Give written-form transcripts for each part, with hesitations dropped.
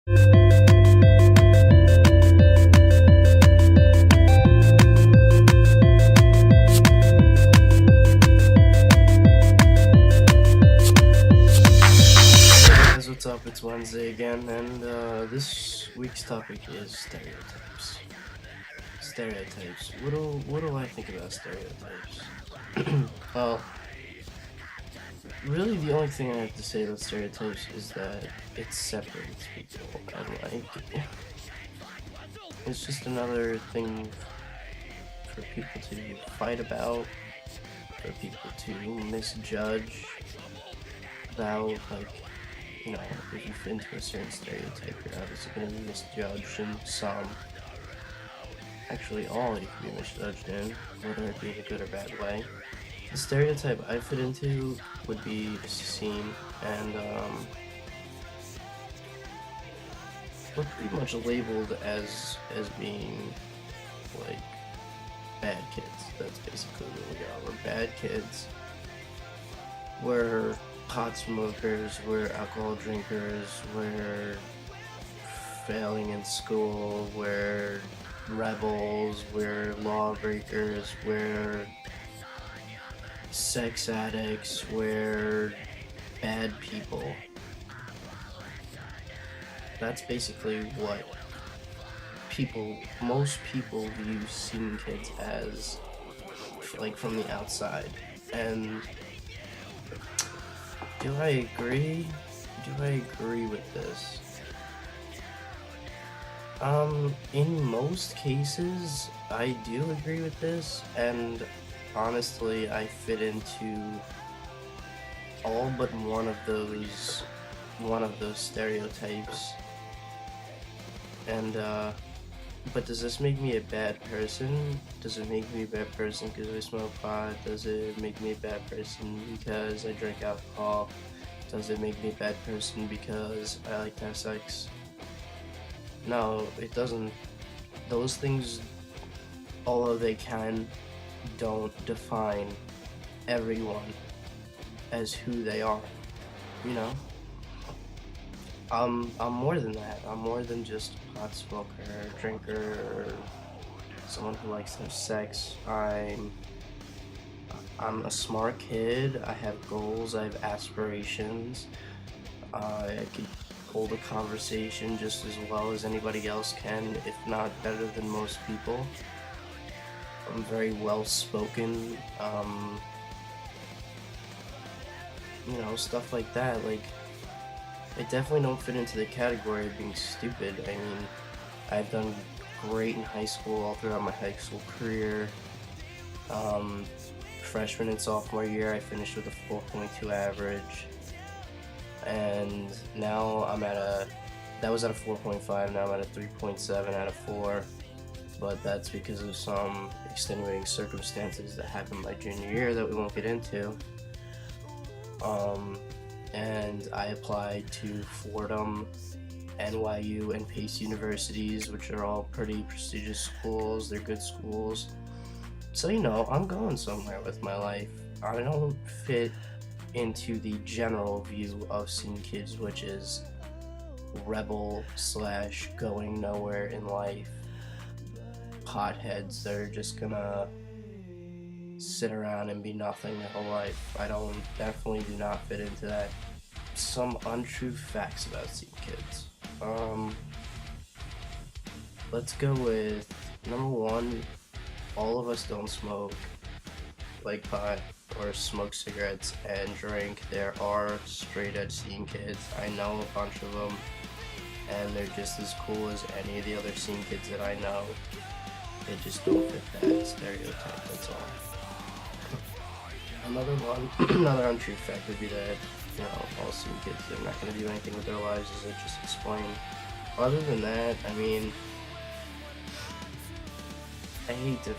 What's up? It's Wednesday again, and this week's topic is stereotypes. Stereotypes. What do I think about stereotypes? Well, really, the only thing I have to say about stereotypes is that it separates people, and like, it's just another thing for people to fight about, for people to misjudge about, like. You know, if you fit into a certain stereotype, you're obviously going to be misjudged in some. Actually, all you can be misjudged in, whether it be in a good or bad way. The stereotype I fit into would be seen, and we're pretty much labeled as being like bad kids. That's basically what we are. We're bad kids. We're pot smokers, we're alcohol drinkers, we're failing in school, we're rebels, we're lawbreakers, we're sex addicts, we're bad people. That's basically what most people view scene kids as, like, from the outside. And do I agree? Do I agree with this? In most cases, I do agree with this, and honestly, I fit into all but one of those stereotypes. And, but does this make me a bad person? Does it make me a bad person because I smoke pot? Does it make me a bad person because I drink alcohol? Does it make me a bad person because I like to have sex? No, it doesn't. Those things, although they don't define everyone as who they are, you know? I'm more than that. I'm more than just a pot smoker, drinker, or someone who likes to have sex. I'm a smart kid. I have goals. I have aspirations. I could hold a conversation just as well as anybody else can, if not better than most people. I'm very well spoken. Stuff like that. Like, I definitely don't fit into the category of being stupid. I mean, I've done great in high school, all throughout my high school career. Freshman and sophomore year, I finished with a 4.2 average. And now that was at a 4.5, now I'm at a 3.7 out of 4. But that's because of some extenuating circumstances that happened my junior year that we won't get into. And I applied to Fordham, NYU, and Pace universities, which are all pretty prestigious schools. They're good schools. So, I'm going somewhere with my life. I don't fit into the general view of scene kids, which is rebel / going nowhere in life. Potheads that are just gonna sit around and be nothing their whole life. I definitely do not fit into that. Some untrue facts about scene kids. Let's go with number one. All of us don't smoke like pot or smoke cigarettes and drink. There are straight edge scene kids. I know a bunch of them, and they're just as cool as any of the other scene kids that I know. They just don't fit that stereotype, that's all. Another untrue fact would be that, all scene kids are not going to do anything with their lives, as I just explained. Other than that, I mean, I hate to,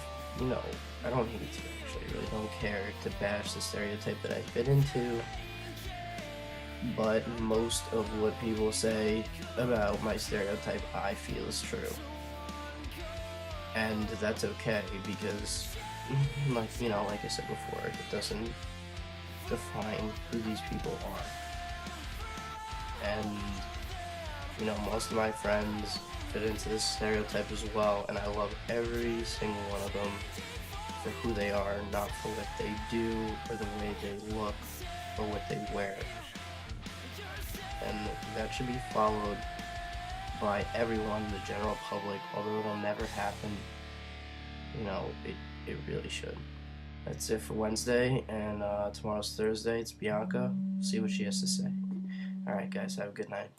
I don't hate to, actually, I really don't care to bash the stereotype that I fit into, but most of what people say about my stereotype I feel is true. And that's okay, because, like I said before, it doesn't define who these people are. And You know, most of my friends fit into this stereotype as well, and I love every single one of them for who they are, not for what they do or the way they look or what they wear. And that should be followed by everyone in the general public, although it'll never happen. You know, it really should. That's it for Wednesday, and tomorrow's Thursday. It's Bianca. See what she has to say. Alright, guys, have a good night.